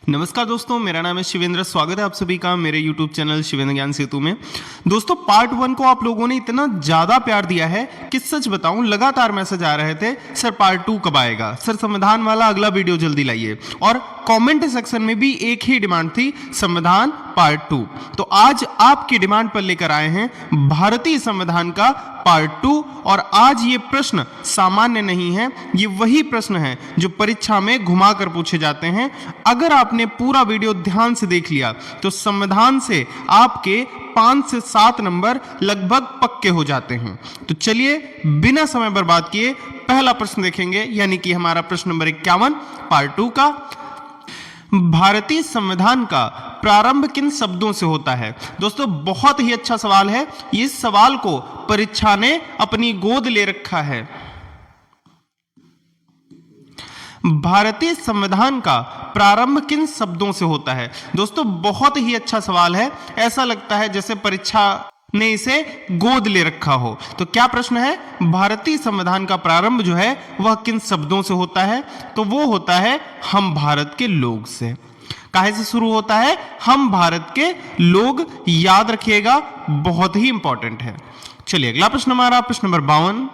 नमस्कार दोस्तों, मेरा नाम है शिवेंद्र। स्वागत है आप सभी का मेरे YouTube चैनल शिवेंद्र ज्ञान सेतु में। दोस्तों, पार्ट 1 को आप लोगों ने इतना ज़्यादा प्यार दिया है कि सच बताऊं लगातार मैसेज आ रहे थे, सर पार्ट 2 कब आएगा, सर संविधान वाला अगला वीडियो जल्दी लाइए। और कमेंट सेक्शन में भी एक ही डिमांड थी, संविधान पार्ट 2। तो आज आपकी डिमांड पर लेकर आए हैं भारतीय संविधान का पार्ट 2। और आज ये प्रश्न सामान्य नहीं है, ये वही प्रश्न है जो परीक्षा में घुमाकर पूछे जाते हैं। अगर आपने पूरा वीडियो ध्यान से देख लिया तो संविधान से आपके 5 से 7 नंबर लगभग पक्के हो जाते हैं। तो चलिए बिना समय बर्बाद किए पहला प्रश्न देखेंगे, यानी कि हमारा प्रश्न नंबर 51 पार्ट 2 का। भारतीय संविधान का प्रारंभ किन शब्दों से होता है? दोस्तों, बहुत ही अच्छा सवाल है। इस सवाल को परीक्षा ने अपनी गोद ले रखा है। भारतीय संविधान का प्रारंभ किन शब्दों से होता है? दोस्तों, बहुत ही अच्छा सवाल है। ऐसा लगता है जैसे परीक्षा ने इसे गोद ले रखा हो। तो क्या प्रश्न है? भारतीय संविधान का प्रारंभ जो है वह किन शब्दों से होता है? तो वो होता है हम भारत के लोग से। काहे से शुरू होता है? हम भारत के लोग। याद रखिएगा, बहुत ही इंपॉर्टेंट है। चलिए अगला प्रश्न हमारा प्रश्न नंबर 52।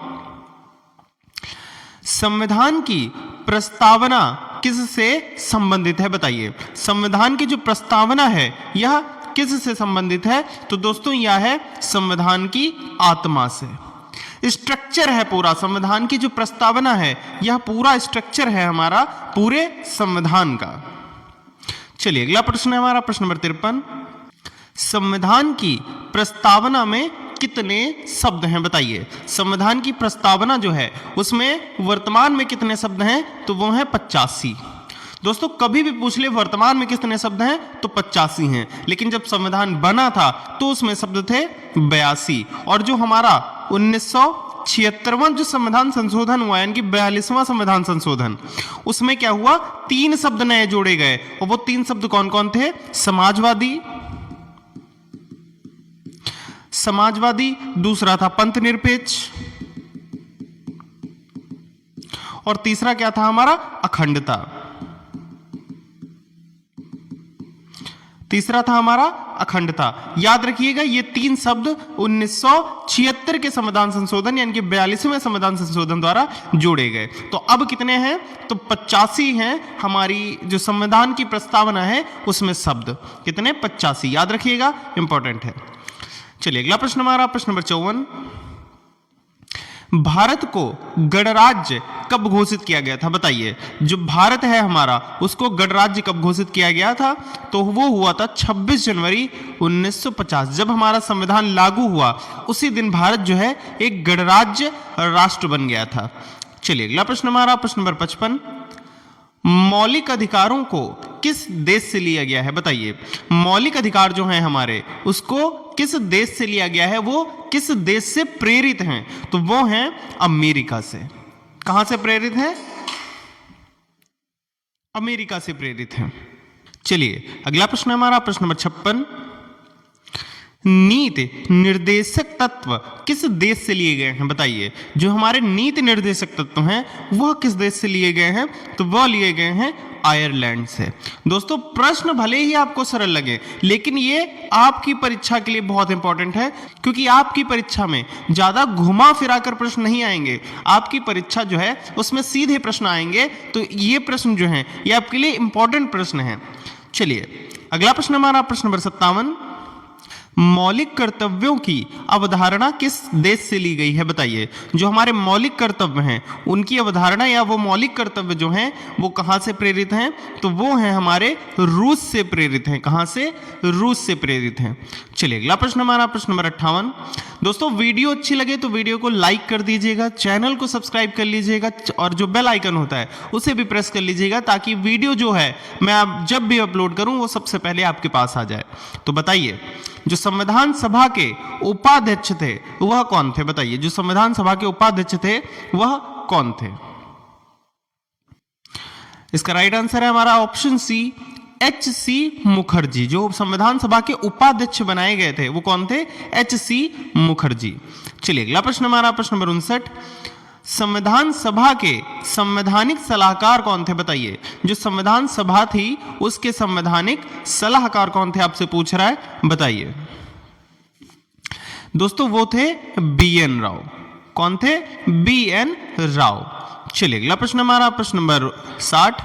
संविधान की प्रस्तावना किससे संबंधित है? बताइए। संविधान की जो प्रस्तावना है यह किससे संबंधित है? तो दोस्तों यह है संविधान की आत्मा से। स्ट्रक्चर है पूरा संविधान की जो प्रस्तावना है, यह पूरा स्ट्रक्चर है हमारा पूरे संविधान का। चलिए अगला प्रश्न है हमारा प्रश्न नंबर 53। संविधान की प्रस्तावना में कितने शब्द हैं? बताइए। संविधान की प्रस्तावना जो है उसमें वर्तमान में कितने शब्द हैं? तो वो है 85। दोस्तों, कभी भी पूछ ले वर्तमान में कितने शब्द हैं तो 85 हैं, लेकिन जब संविधान बना था तो उसमें शब्द थे 82। और जो हमारा 1976वां जो संविधान संशोधन हुआ, यानी कि 42वां संविधान संशोधन, उसमें क्या हुआ? 3 शब्द नए जोड़े गए। और वो 3 शब्द कौन कौन थे? समाजवादी, दूसरा था पंथ निरपेक्ष, और तीसरा क्या था हमारा? अखंडता। तीसरा था हमारा अखंडता। याद रखिएगा, ये 3 शब्द 1976 के संविधान संशोधन यानी कि 42वें संविधान संशोधन द्वारा जोड़े गए। तो अब कितने हैं? तो 85 हैं। हमारी जो संविधान की प्रस्तावना है उसमें शब्द कितने? 85। याद रखिएगा, इंपॉर्टेंट है। चलिए अगला प्रश्न हमारा प्रश्न नंबर 54। भारत को गणराज्य कब घोषित किया गया था? बताइए। जो भारत है हमारा उसको गणराज्य कब घोषित किया गया था? तो वो हुआ था 26 जनवरी 1950। जब हमारा संविधान लागू हुआ उसी दिन भारत जो है एक गणराज्य राष्ट्र बन गया था। चलिए अगला प्रश्न हमारा प्रश्न नंबर 55। मौलिक अधिकारों को किस देश से लिया गया है? बताइए। मौलिक अधिकार जो हैं हमारे उसको किस देश से लिया गया है? वो किस देश से प्रेरित हैं? तो वो हैं अमेरिका से। कहां से प्रेरित हैं? अमेरिका से प्रेरित हैं। चलिए अगला प्रश्न हमारा प्रश्न नंबर 56। नीति निर्देशक तत्व किस देश से लिए गए हैं? बताइए। जो हमारे नीति निर्देशक तत्व हैं वह किस देश से लिए गए हैं? तो वह लिए गए हैं आयरलैंड से। दोस्तों, प्रश्न भले ही आपको सरल लगे लेकिन ये आपकी परीक्षा के लिए बहुत इंपॉर्टेंट है, क्योंकि आपकी परीक्षा में ज्यादा घुमा फिरा कर प्रश्न नहीं आएंगे। आपकी परीक्षा जो है उसमें सीधे प्रश्न आएंगे। तो ये प्रश्न जो है ये आपके लिए इंपॉर्टेंट प्रश्न है। चलिए अगला प्रश्न हमारा प्रश्न नंबर 57। मौलिक कर्तव्यों की अवधारणा किस देश से ली गई है? बताइए। जो हमारे मौलिक कर्तव्य हैं उनकी अवधारणा या वो मौलिक कर्तव्य जो हैं वो कहां से प्रेरित हैं? तो वो हैं हमारे रूस से प्रेरित हैं। कहां से? रूस से प्रेरित हैं। चलिए अगला प्रश्न हमारा प्रश्न नंबर 58। दोस्तों, वीडियो अच्छी लगे तो वीडियो को लाइक कर दीजिएगा, चैनल को सब्सक्राइब कर लीजिएगा और जो बेल आइकन होता है उसे भी प्रेस कर लीजिएगा, ताकि वीडियो जो है मैं आप जब भी अपलोड करूं वो सबसे पहले आपके पास आ जाए। तो बताइए, जो संविधान सभा के उपाध्यक्ष थे वह कौन थे? बताइए। जो संविधान सभा के उपाध्यक्ष थे वह कौन थे? इसका राइट आंसर है हमारा ऑप्शन सी, H.C. मुखर्जी। जो संविधान सभा के उपाध्यक्ष बनाए गए थे वो कौन थे? H.C. मुखर्जी। चलिए अगला प्रश्न हमारा प्रश्न नंबर 59। संविधान सभा के संवैधानिक सलाहकार कौन थे बताइए। जो संविधान सभा थी उसके संवैधानिक सलाहकार कौन थे आपसे पूछ रहा है, बताइए। दोस्तों वो थे बीएन राव। कौन थे? बीएन राव। चलिए अगला प्रश्न हमारा प्रश्न नंबर 60।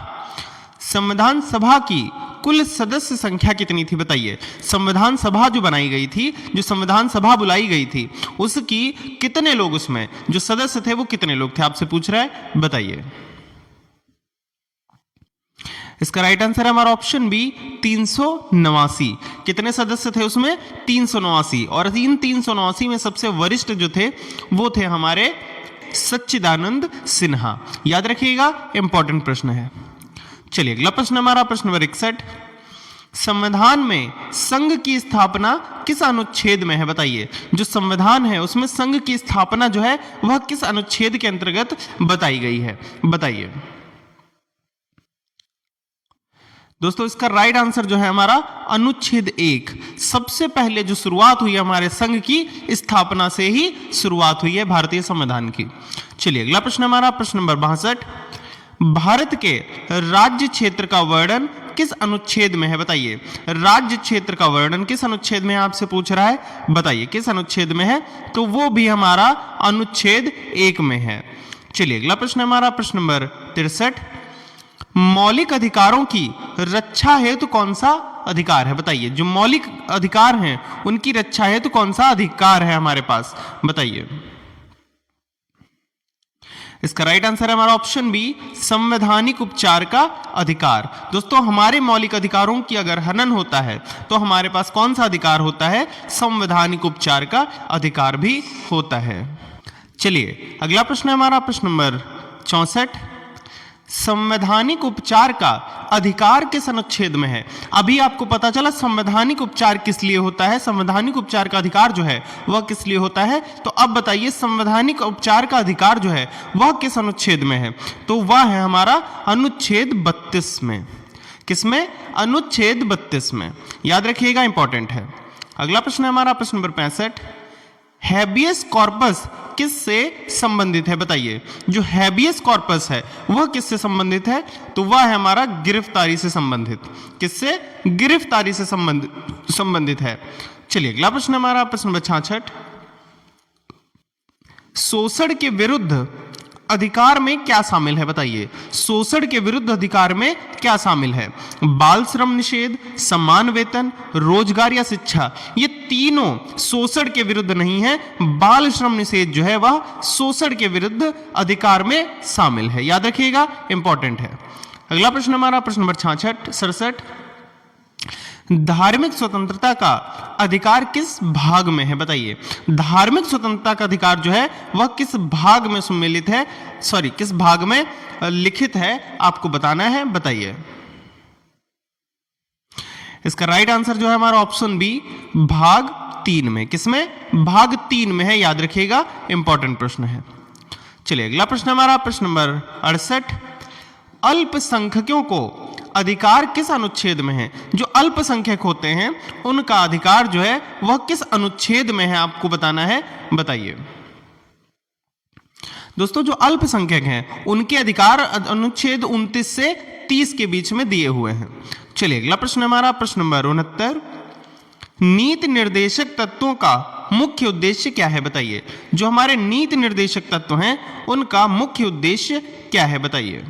संविधान सभा की कुल सदस्य संख्या कितनी थी बताइए। संविधान सभा जो बनाई गई थी, जो संविधान सभा बुलाई गई थी, उसकी कितने लोग, उसमें जो सदस्य थे वो कितने लोग थे आपसे पूछ रहा है, बताइए। इसका राइट आंसर है हमारा ऑप्शन बी 389। कितने सदस्य थे उसमें? 389। और इन 389 में सबसे वरिष्ठ जो थे वो थे हमारे सच्चिदानंद सिन्हा। याद रखिएगा, इंपॉर्टेंट प्रश्न है। चलिए अगला प्रश्न हमारा प्रश्न नंबर 61। संविधान में संघ की स्थापना किस अनुच्छेद में है बताइए। जो संविधान है उसमें संघ की स्थापना जो है वह किस अनुच्छेद के अंतर्गत बताई गई है, बताइए। दोस्तों इसका राइट आंसर जो है हमारा अनुच्छेद 1। सबसे पहले जो शुरुआत हुई है हमारे संघ की स्थापना से ही शुरुआत हुई है भारतीय संविधान की। चलिए अगला प्रश्न हमारा प्रश्न नंबर 62। भारत के राज्य क्षेत्र का वर्णन किस अनुच्छेद में है बताइए। राज्य क्षेत्र का वर्णन किस अनुच्छेद में आपसे पूछ रहा है, बताइए किस अनुच्छेद में है। तो वो भी हमारा अनुच्छेद 1 में है। चलिए अगला प्रश्न हमारा प्रश्न नंबर 63। मौलिक अधिकारों की रक्षा हेतु कौन सा अधिकार है बताइए। जो मौलिक अधिकार हैं उनकी रक्षा हेतु कौन सा अधिकार है हमारे पास, बताइए। इसका राइट आंसर है हमारा ऑप्शन बी संवैधानिक उपचार का अधिकार। दोस्तों हमारे मौलिक अधिकारों की अगर हनन होता है तो हमारे पास कौन सा अधिकार होता है? संवैधानिक उपचार का अधिकार भी होता है। चलिए अगला प्रश्न है हमारा प्रश्न नंबर 64। संवैधानिक उपचार का अधिकार किस अनुच्छेद में है। अभी आपको पता चला संवैधानिक उपचार किस लिए होता है, संवैधानिक उपचार का अधिकार जो है वह किस लिए होता है। तो अब बताइए संवैधानिक उपचार का अधिकार जो है वह किस अनुच्छेद में है। तो वह है हमारा अनुच्छेद 32 में। किसमें? अनुच्छेद 32 में। याद रखिएगा, इंपॉर्टेंट है। अगला प्रश्न है हमारा प्रश्न नंबर 65। हैबियस कॉर्पस किससे संबंधित है बताइए। जो हैबियस कॉर्पस है वह किससे संबंधित है। तो वह है हमारा गिरफ्तारी से संबंधित। किससे? गिरफ्तारी से संबंधित है। चलिए अगला प्रश्न हमारा प्रश्न नंबर 66। शोषण के विरुद्ध अधिकार में क्या शामिल है बताइए। शोषण के विरुद्ध अधिकार में क्या शामिल है। बाल श्रम निषेध, समान वेतन, रोजगार या शिक्षा। ये तीनों शोषण के विरुद्ध नहीं है। बाल श्रम निषेध जो है वह शोषण के विरुद्ध अधिकार में शामिल है। याद रखिएगा, इंपॉर्टेंट है। अगला प्रश्न हमारा प्रश्न नंबर 67। धार्मिक स्वतंत्रता का अधिकार किस भाग में है बताइए। धार्मिक स्वतंत्रता का अधिकार जो है वह किस भाग में सम्मिलित है, किस भाग में लिखित है, आपको बताना है, बताइए। इसका राइट आंसर जो है हमारा ऑप्शन बी भाग 3 में। किसमें? भाग 3 में है। याद रखिएगा, इंपॉर्टेंट प्रश्न है। चलिए अगला प्रश्न हमारा प्रश्न नंबर 68। अल्पसंख्यकों को अधिकार किस अनुच्छेद में है। जो अल्पसंख्यक होते हैं उनका अधिकार जो है वह किस अनुच्छेद में है, आपको बताना है, बताइए। दोस्तों जो अल्पसंख्यक हैं उनके अधिकार अनुच्छेद 29 से 30 के बीच में दिए हुए हैं। चलिए अगला प्रश्न हमारा प्रश्न नंबर 69। नीति निर्देशक तत्वों का मुख्य उद्देश्य क्या है बताइए। जो हमारे नीति निर्देशक तत्व हैं उनका मुख्य उद्देश्य क्या है, बताइए।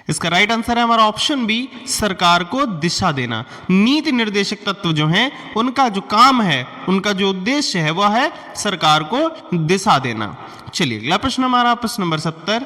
इसका राइट आंसर है हमारा ऑप्शन बी सरकार को दिशा देना। नीति निर्देशक तत्व जो हैं उनका जो काम है, उनका जो उद्देश्य है वह है सरकार को दिशा देना। चलिए अगला प्रश्न हमारा प्रश्न नंबर 70।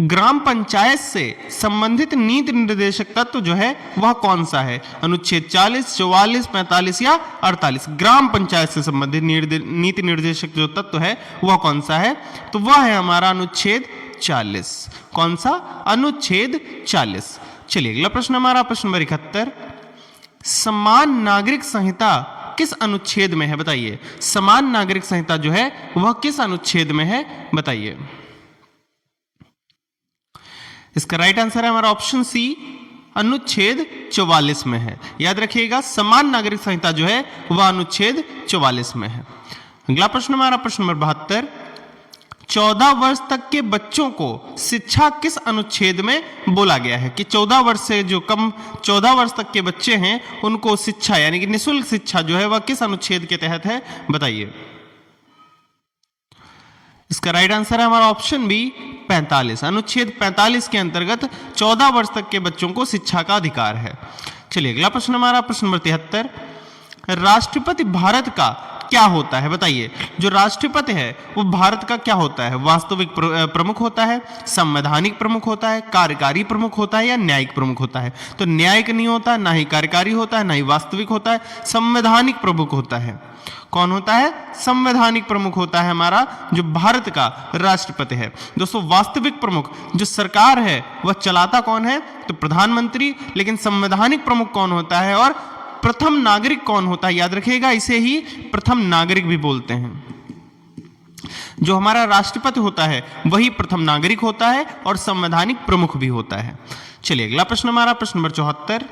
ग्राम पंचायत से संबंधित नीति निर्देशक तत्व जो है वह कौन सा है। अनुच्छेद 40, 44, 45 या 48। ग्राम पंचायत से संबंधित नीति निर्देशक जो तत्व है वह कौन सा है। तो वह है हमारा अनुच्छेद 40। कौन सा? अनुच्छेद 40। चलिए अगला प्रश्न हमारा प्रश्न नंबर 71। समान नागरिक संहिता किस अनुच्छेद में है बताइए। समान नागरिक संहिता जो है वह किस अनुच्छेद में है, बताइए। इसका राइट आंसर है हमारा ऑप्शन सी अनुच्छेद 44 में है। याद रखिएगा, समान नागरिक संहिता जो है वह अनुच्छेद 44 में है। अगला प्रश्न हमारा प्रश्न नंबर 72, 14 वर्ष तक के बच्चों को शिक्षा किस अनुच्छेद में बोला गया है? कि 14 वर्ष से जो कम 14 वर्ष तक के बच्चे हैं उनको शिक्षा यानी कि निःशुल्क शिक्षा जो है वह किस अनुच्छेद के तहत है? बताइए। इसका राइट आंसर है हमारा ऑप्शन बी 45। अनुच्छेद 45 के अंतर्गत 14 वर्ष तक के बच्चों को शिक्षा का अधिकार है। चलिए अगला प्रश्न हमारा प्रश्न नंबर 73, राष्ट्रपति भारत का क्या होता है? बताइए। जो राष्ट्रपति है वो भारत का क्या होता है? वास्तविक प्रमुख होता है, संवैधानिक प्रमुख होता है, कार्यकारी प्रमुख होता है या न्यायिक प्रमुख होता है? तो न्यायिक नहीं होता, ना ही कार्यकारी होता है, ना ही वास्तविक होता है, संवैधानिक प्रमुख होता है। कौन होता है? संवैधानिक प्रमुख होता है हमारा जो भारत का राष्ट्रपति है। दोस्तों वास्तविक प्रमुख जो सरकार है वह चलाता कौन है? तो प्रधानमंत्री। लेकिन संवैधानिक प्रमुख कौन होता है और प्रथम नागरिक कौन होता है? याद रखिएगा, इसे ही प्रथम नागरिक भी बोलते हैं। जो हमारा राष्ट्रपति होता है वही प्रथम नागरिक होता है और संवैधानिक प्रमुख भी होता है। चलिए अगला प्रश्न हमारा प्रश्न नंबर 74,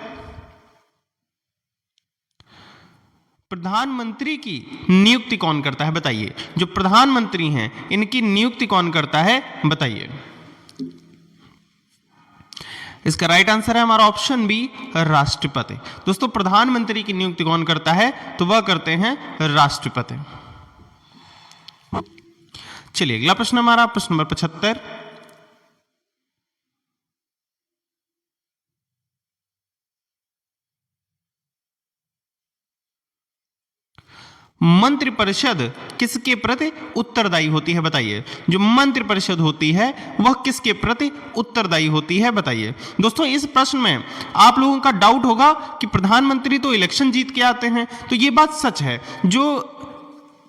प्रधानमंत्री की नियुक्ति कौन करता है? बताइए। जो प्रधानमंत्री हैं इनकी नियुक्ति कौन करता है? बताइए। इसका राइट आंसर है हमारा ऑप्शन बी राष्ट्रपति। दोस्तों प्रधानमंत्री की नियुक्ति कौन करता है? तो वह करते हैं राष्ट्रपति। चलिए अगला प्रश्न हमारा प्रश्न नंबर 75, मंत्रिपरिषद किसके प्रति उत्तरदायी होती है? बताइए। जो मंत्रिपरिषद होती है वह किसके प्रति उत्तरदायी होती है? बताइए। दोस्तों इस प्रश्न में आप लोगों का डाउट होगा कि प्रधानमंत्री तो इलेक्शन जीत के आते हैं, तो ये बात सच है। जो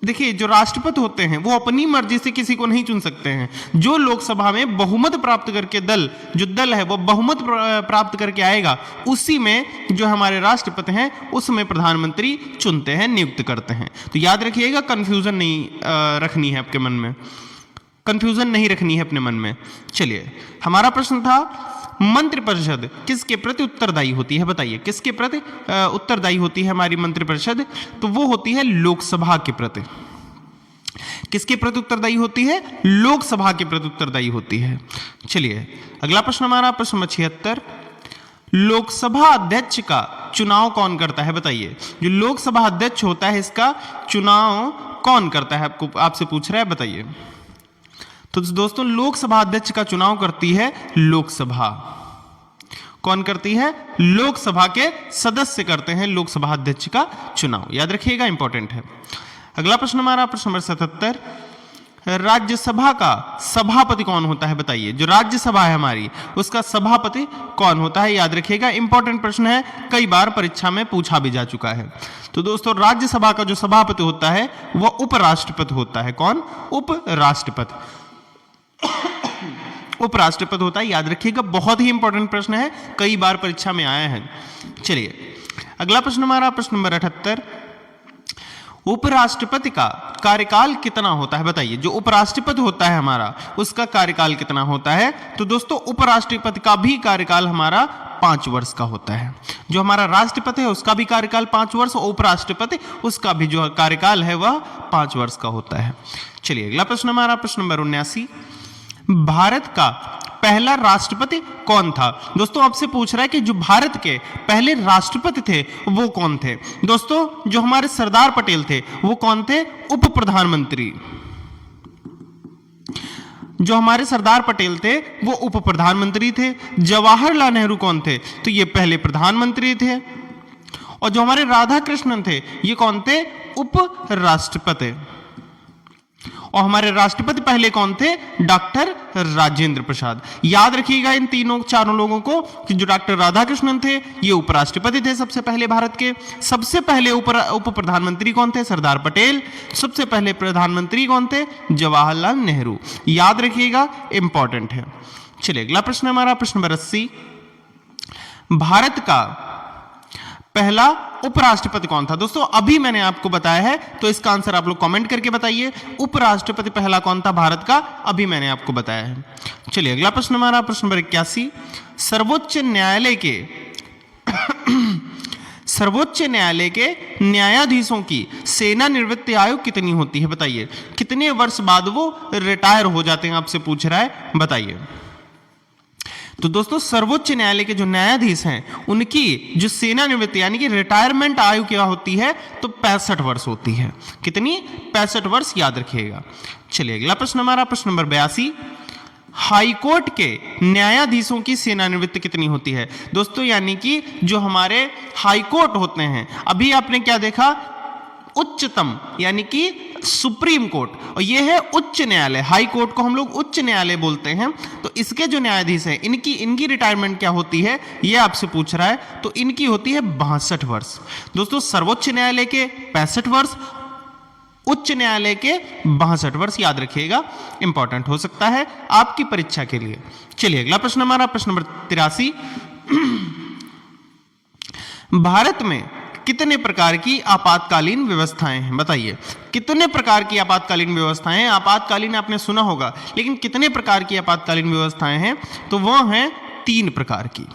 देखिए जो राष्ट्रपति होते हैं वो अपनी मर्जी से किसी को नहीं चुन सकते हैं। जो लोकसभा में बहुमत प्राप्त करके जो दल है वो बहुमत प्राप्त करके आएगा, उसी में जो हमारे राष्ट्रपति हैं उसमें प्रधानमंत्री चुनते हैं, नियुक्त करते हैं। तो याद रखिएगा, कंफ्यूजन नहीं रखनी है आपके मन में, कंफ्यूजन नहीं रखनी है अपने मन में। चलिए हमारा प्रश्न था मंत्रिपरिषद किसके प्रति उत्तरदायी होती है? बताइए। किसके प्रति उत्तरदायी होती है हमारी मंत्रिपरिषद? तो वो होती है लोकसभा के प्रति। किसके प्रति उत्तरदायी होती है? लोकसभा के प्रति उत्तरदायी होती है। चलिए अगला प्रश्न हमारा प्रश्न नंबर 76, लोकसभा अध्यक्ष का चुनाव कौन करता है? बताइए। जो लोकसभा अध्यक्ष होता है इसका चुनाव कौन करता है? आपसे पूछ रहा है, बताइए। तो दोस्तों लोकसभा अध्यक्ष का चुनाव करती है लोकसभा। कौन करती है? लोकसभा के सदस्य करते हैं लोकसभा अध्यक्ष का चुनाव। याद रखिएगा, इंपॉर्टेंट है। अगला प्रश्न हमारा प्रश्न नंबर 77, राज्यसभा का सभापति कौन होता है? बताइए। जो राज्यसभा है हमारी उसका सभापति कौन होता है? याद रखिएगा, इंपॉर्टेंट प्रश्न है, कई बार परीक्षा में पूछा भी जा चुका है। तो दोस्तों राज्यसभा का जो सभापति होता है वह उपराष्ट्रपति होता है। कौन? उपराष्ट्रपति। उपराष्ट्रपति होता है, याद रखिएगा, बहुत ही इंपॉर्टेंट प्रश्न है, कई बार परीक्षा में आया है। चलिए अगला प्रश्न हमारा प्रश्न नंबर 78, उपराष्ट्रपति का कार्यकाल कितना होता है? बताइए। जो उपराष्ट्रपति होता है हमारा उसका कार्यकाल कितना होता है? तो दोस्तों उपराष्ट्रपति का भी कार्यकाल हमारा 5 वर्ष का होता है। जो हमारा राष्ट्रपति है उसका भी कार्यकाल 5 वर्ष, और उपराष्ट्रपति उसका भी जो कार्यकाल है वह 5 वर्ष का होता है। चलिए अगला प्रश्न हमारा प्रश्न नंबर 79, भारत का पहला राष्ट्रपति कौन था? दोस्तों आपसे पूछ रहा है कि जो भारत के पहले राष्ट्रपति थे वो कौन थे? दोस्तों जो हमारे सरदार पटेल थे वो कौन थे? उप प्रधानमंत्री। जो हमारे सरदार पटेल थे वो उप प्रधानमंत्री थे। जवाहरलाल नेहरू कौन थे? तो ये पहले प्रधानमंत्री थे। और जो हमारे राधा कृष्णन थे ये कौन थे? उप राष्ट्रपति। और हमारे राष्ट्रपति पहले कौन थे? डॉक्टर राजेंद्र प्रसाद। याद रखिएगा इन चारों लोगों को कि जो डॉक्टर राधाकृष्णन थे ये उपराष्ट्रपति थे सबसे पहले भारत के। सबसे पहले उप प्रधानमंत्री कौन थे? सरदार पटेल। सबसे पहले प्रधानमंत्री कौन थे? जवाहरलाल नेहरू। याद रखिएगा, इंपॉर्टेंट है। चलिए अगला प्रश्न हमारा प्रश्न नंबर 80, भारत का पहला उपराष्ट्रपति कौन था? दोस्तों अभी मैंने आपको बताया है, तो इसका आंसर आप लोग कमेंट करके बताइए। उपराष्ट्रपति पहला कौन था भारत का? अभी मैंने आपको बताया है। चलिए अगला प्रश्न हमारा प्रश्न नंबर 81, सर्वोच्च न्यायालय के सर्वोच्च न्यायालय के न्यायाधीशों की सेवानिवृत्ति आयु कितनी होती है बताइए। कितने वर्ष बाद वो रिटायर हो जाते हैं, आपसे पूछ रहा है, बताइए। तो दोस्तों सर्वोच्च न्यायालय के जो न्यायाधीश हैं उनकी जो सेवानिवृत्ति यानी कि रिटायरमेंट आयु क्या होती है, तो 65 वर्ष होती है। कितनी? 65 वर्ष, याद रखिएगा। चलिए अगला प्रश्न हमारा प्रश्न नंबर 82, हाईकोर्ट के न्यायाधीशों की सेवानिवृत्ति कितनी होती है दोस्तों। यानी कि जो हमारे हाईकोर्ट होते हैं, अभी आपने क्या देखा, उच्चतम यानी कि सुप्रीम कोर्ट, और ये है उच्च न्यायालय। हाई कोर्ट को हम लोग उच्च न्यायालय बोलते हैं। तो इसके जो न्यायाधीश हैं इनकी रिटायरमेंट क्या होती है, ये आपसे पूछ रहा है। तो इनकी होती है 62 वर्ष। दोस्तों सर्वोच्च न्यायालय के 65 वर्ष, उच्च न्यायालय के 62 वर्ष, याद रखिएगा, इंपॉर्टेंट हो सकता है आपकी परीक्षा के लिए। चलिए अगला प्रश्न हमारा प्रश्न नंबर 83, भारत में कितने प्रकार की आपातकालीन व्यवस्थाएं हैं बताइए। कितने प्रकार की आपातकालीन व्यवस्थाएं हैं। आपातकालीन आपने सुना होगा, लेकिन कितने प्रकार की आपातकालीन व्यवस्थाएं हैं, तो वो हैं 3 प्रकार की।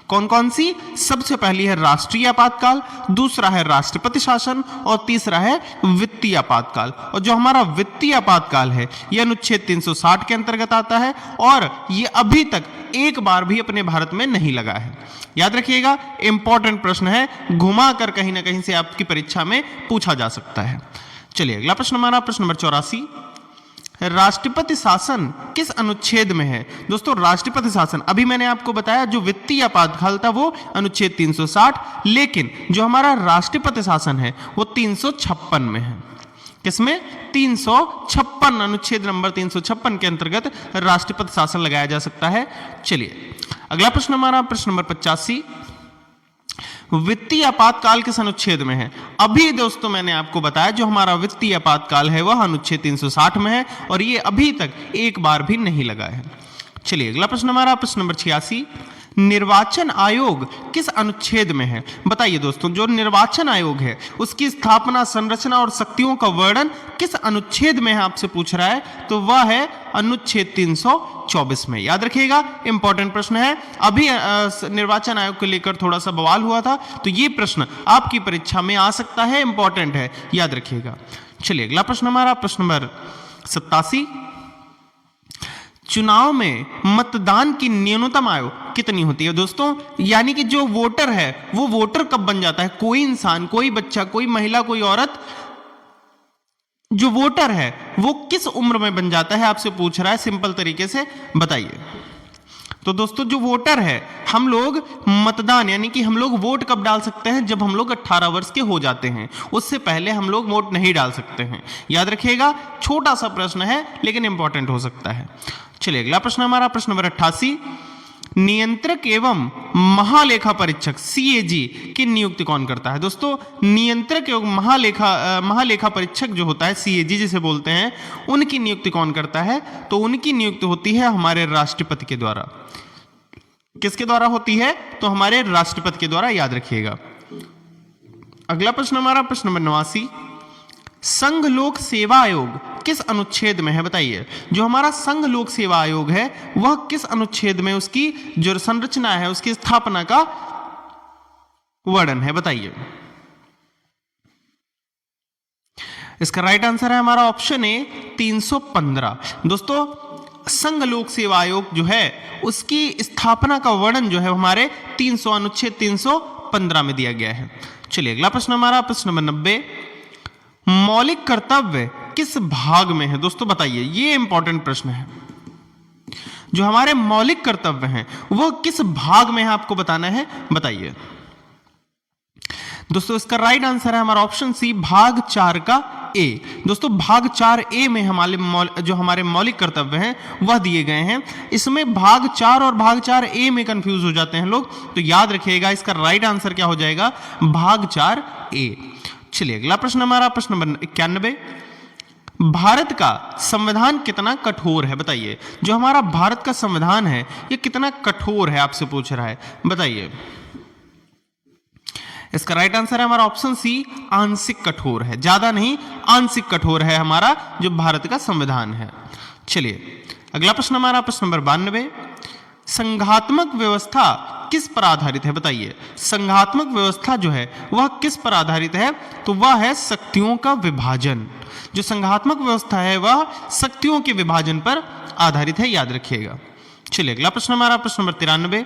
कौन कौन सी? सबसे पहली है राष्ट्रीय आपातकाल, दूसरा है राष्ट्रपति शासन, और तीसरा है वित्तीय आपातकाल। और जो हमारा वित्तीय आपातकाल है यह अनुच्छेद 360 के अंतर्गत आता है, और ये अभी तक एक बार भी अपने भारत में नहीं लगा है। याद रखिएगा, इंपॉर्टेंट प्रश्न है, घुमा कर कहीं ना कहीं से आपकी परीक्षा में पूछा जा सकता है। चलिए अगला प्रश्न हमारा प्रश्न नंबर 84, राष्ट्रपति शासन किस अनुच्छेद में है दोस्तों। राष्ट्रपति शासन अभी मैंने आपको बताया, जो वित्तीय आपातकाल था वो अनुच्छेद 360, लेकिन जो हमारा राष्ट्रपति शासन है वो 356 में है। किसमें? 356, अनुच्छेद नंबर 356 के अंतर्गत राष्ट्रपति शासन लगाया जा सकता है। चलिए अगला प्रश्न हमारा प्रश्न नंबर 85, वित्तीय आपातकाल किस अनुच्छेद में है। अभी दोस्तों मैंने आपको बताया जो हमारा वित्तीय आपातकाल है वह अनुच्छेद 360 में है, और ये अभी तक एक बार भी नहीं लगा है। चलिए अगला प्रश्न हमारा प्रश्न नंबर 86, निर्वाचन आयोग किस अनुच्छेद में है बताइए दोस्तों। जो निर्वाचन आयोग है उसकी स्थापना, संरचना और शक्तियों का वर्णन किस अनुच्छेद में है, आपसे पूछ रहा है, तो वह है अनुच्छेद 324 में। याद रखिएगा, इंपॉर्टेंट प्रश्न है। अभी निर्वाचन आयोग को लेकर थोड़ा सा बवाल हुआ था, तो ये प्रश्न आपकी परीक्षा में आ सकता है, इंपॉर्टेंट है, याद रखिएगा। चलिए अगला प्रश्न हमारा प्रश्न नंबर 87, चुनाव में मतदान की न्यूनतम आयु कितनी होती है दोस्तों। यानी कि जो वोटर है वो वोटर कब बन जाता है, कोई इंसान, कोई बच्चा, कोई महिला, कोई औरत, जो वोटर है वो किस उम्र में बन जाता है, आपसे पूछ रहा है, सिंपल तरीके से बताइए। तो दोस्तों जो वोटर है, हम लोग मतदान यानी कि हम लोग वोट कब डाल सकते हैं, जब हम लोग 18 वर्ष के हो जाते हैं। उससे पहले हम लोग वोट नहीं डाल सकते हैं। याद रखिएगा, छोटा सा प्रश्न है लेकिन इंपॉर्टेंट हो सकता है। चलिए अगला प्रश्न हमारा प्रश्न नंबर 88, नियंत्रक एवं महालेखा परीक्षक CAG की नियुक्ति कौन करता है दोस्तों। नियंत्रक एवं महालेखा परीक्षक जो होता है CAG जिसे बोलते हैं, उनकी नियुक्ति कौन करता है, तो उनकी नियुक्ति होती है हमारे राष्ट्रपति के द्वारा। किसके द्वारा होती है, तो हमारे राष्ट्रपति के द्वारा, याद रखिएगा। अगला प्रश्न हमारा प्रश्न नंबर 89, संघ लोक सेवा आयोग किस अनुच्छेद में है बताइए। जो हमारा संघ लोक सेवा आयोग है वह किस अनुच्छेद में, उसकी जो संरचना है, उसकी स्थापना का वर्णन है, बताइए। इसका राइट आंसर है हमारा ऑप्शन ए 315। दोस्तों संघ लोक सेवा आयोग जो है उसकी स्थापना का वर्णन जो है हमारे 300 अनुच्छेद 315 में दिया गया है। चलिए अगला प्रश्न हमारा प्रश्न नंबर 90, मौलिक कर्तव्य किस भाग में है दोस्तों बताइए। ये इंपॉर्टेंट प्रश्न है। जो हमारे मौलिक कर्तव्य हैं वो किस भाग में है, आपको बताना है, बताइए। दोस्तों इसका राइट आंसर है हमारा ऑप्शन सी, भाग 4 का ए। दोस्तों भाग 4A में हमारे मौलिक कर्तव्य हैं वह दिए गए हैं। इसमें भाग 4 और भाग 4A में कंफ्यूज हो जाते हैं लोग, तो याद रखिएगा इसका राइट आंसर क्या हो जाएगा, भाग 4A। चलिए अगला प्रश्न हमारा प्रश्न नंबर 91, भारत का संविधान कितना कठोर है बताइए। जो हमारा भारत का संविधान है ये कितना कठोर है, आपसे पूछ रहा है, बताइए। इसका राइट आंसर है हमारा ऑप्शन सी, आंशिक कठोर है। ज्यादा नहीं, आंशिक कठोर है हमारा जो भारत का संविधान है। चलिए अगला प्रश्न हमारा प्रश्न नंबर 92, संघात्मक व्यवस्था किस पर आधारित है बताइए। संघात्मक व्यवस्था जो है वह किस पर आधारित है, तो वह है शक्तियों का विभाजन। जो संघात्मक व्यवस्था है वह शक्तियों के विभाजन पर आधारित है, याद रखिएगा। चलिए अगला प्रश्न हमारा प्रश्न नंबर 93।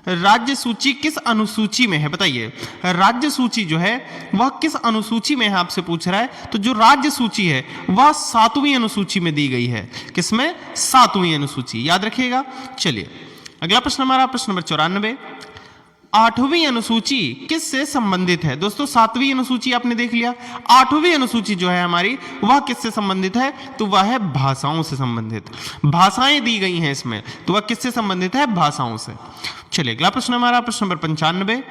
राज्य सूची किस अनुसूची में है बताइए। राज्य सूची जो है वह किस अनुसूची में है आपसे पूछ रहा है। तो जो राज्य सूची है वह 7वीं अनुसूची में दी गई है। किसमें? 7वीं अनुसूची, याद रखिएगा। चलिए अगला प्रश्न हमारा प्रश्न नंबर 94। 8वीं अनुसूची किससे संबंधित है? दोस्तों 7वीं अनुसूची आपने देख लिया, 8वीं अनुसूची जो है हमारी वह किससे संबंधित है? तो वह है भाषाओं से संबंधित। भाषाएं दी गई हैं इसमें, तो वह किससे संबंधित है? भाषाओं से। चलिए अगला प्रश्न हमारा प्रश्न नंबर 95।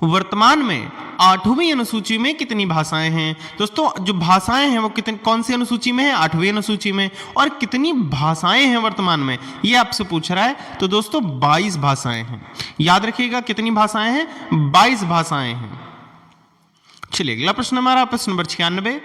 वर्तमान में 8वीं अनुसूची में कितनी भाषाएं हैं? दोस्तों जो भाषाएं हैं वो कितनी, कौन सी अनुसूची में है? 8वीं अनुसूची में। और कितनी भाषाएं हैं वर्तमान में, ये आपसे पूछ रहा है। तो दोस्तों 22 भाषाएं हैं, याद रखिएगा। कितनी भाषाएं हैं? 22 भाषाएं हैं। चलिए अगला प्रश्न हमारा प्रश्न नंबर 96।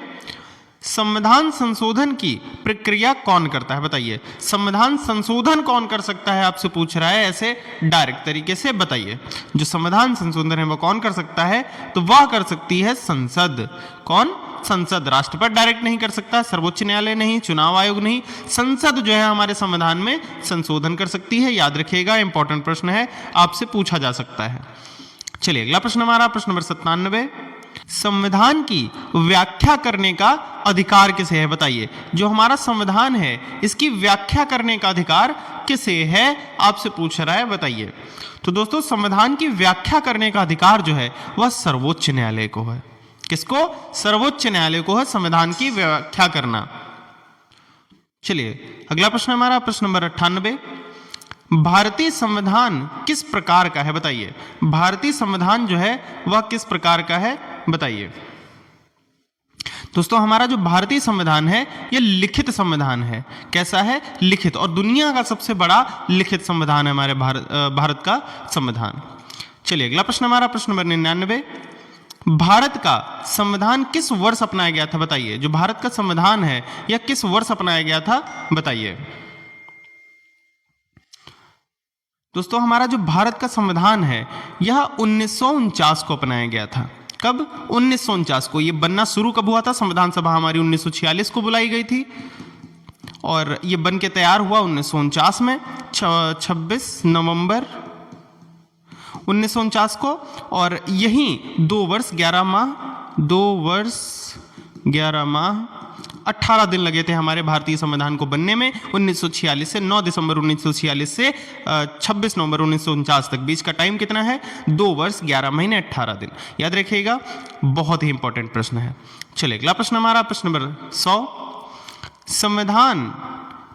संविधान संशोधन की प्रक्रिया कौन करता है बताइए। संविधान संशोधन कौन कर सकता है आपसे पूछ रहा है, ऐसे डायरेक्ट तरीके से बताइए। जो संविधान संशोधन है वो कौन कर सकता है? तो वह कर सकती है संसद। कौन? संसद। राष्ट्रपति डायरेक्ट नहीं कर सकता, सर्वोच्च न्यायालय नहीं, चुनाव आयोग नहीं, संसद जो है हमारे संविधान में संशोधन कर सकती है, याद रखिएगा। इंपॉर्टेंट प्रश्न है, आपसे पूछा जा सकता है। चलिए अगला प्रश्न हमारा प्रश्न नंबर 97। संविधान की व्याख्या करने का अधिकार किसे है बताइए। जो हमारा संविधान है इसकी व्याख्या करने का अधिकार किसे है आपसे पूछ रहा है, बताइए। तो दोस्तों संविधान की व्याख्या करने का अधिकार जो है वह सर्वोच्च न्यायालय को है। किसको? सर्वोच्च न्यायालय को है संविधान की व्याख्या करना। चलिए अगला प्रश्न हमारा प्रश्न नंबर 98। भारतीय संविधान किस प्रकार का है बताइए। भारतीय संविधान जो है वह किस प्रकार का है बताइए। दोस्तों हमारा जो भारतीय संविधान है यह लिखित संविधान है। कैसा है? लिखित। और दुनिया का सबसे बड़ा लिखित संविधान है हमारे भारत का संविधान। चलिए अगला प्रश्न हमारा प्रश्न नंबर 99। भारत का संविधान किस वर्ष अपनाया गया था बताइए। जो भारत का संविधान है यह किस वर्ष अपनाया गया था बताइए। दोस्तों हमारा जो भारत का संविधान है यह 1949 को अपनाया गया था। कब? 1949 को। ये बनना शुरू कब हुआ था? संविधान सभा हमारी 1946 को बुलाई गई थी और ये बन के तैयार हुआ 1949 में, 26 नवंबर 1949 को। और यही 2 वर्ष 11 माह 18 दिन लगे थे हमारे भारतीय संविधान को बनने में। 1946 से 9 दिसंबर 1946 से 26 नवंबर 1949 तक बीच का टाइम कितना है? 2 वर्ष 11 महीने 18 दिन, याद रखिएगा। बहुत ही इंपॉर्टेंट प्रश्न है। चलिए अगला प्रश्न हमारा प्रश्न नंबर 100। संविधान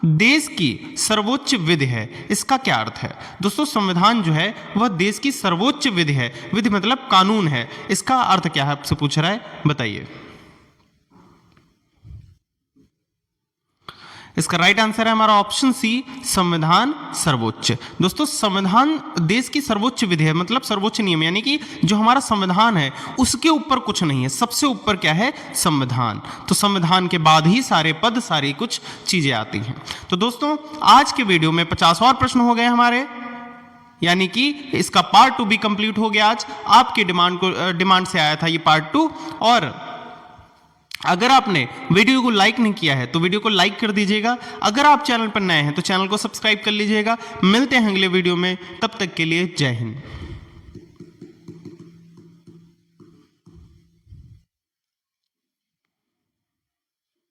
देश की सर्वोच्च विधि है, इसका क्या अर्थ है? दोस्तों संविधान जो है वह देश की सर्वोच्च विधि है। विधि मतलब कानून है। इसका अर्थ क्या है आपसे पूछ रहा है, बताइए। इसका राइट आंसर है हमारा ऑप्शन सी, संविधान सर्वोच्च। दोस्तों संविधान देश की सर्वोच्च विधि है, मतलब सर्वोच्च नियम, यानी कि जो हमारा संविधान है उसके ऊपर कुछ नहीं है, सबसे ऊपर क्या है? संविधान। तो संविधान के बाद ही सारे पद, सारी कुछ चीजें आती हैं। तो दोस्तों आज के वीडियो में 50 और प्रश्न हो गए हमारे, यानी कि इसका पार्ट 2 भी कंप्लीट हो गया। आज आपकी डिमांड से आया था ये पार्ट 2। और अगर आपने वीडियो को लाइक नहीं किया है तो वीडियो को लाइक कर दीजिएगा। अगर आप चैनल पर नए हैं तो चैनल को सब्सक्राइब कर लीजिएगा। मिलते हैं अगले वीडियो में, तब तक के लिए जय हिंद।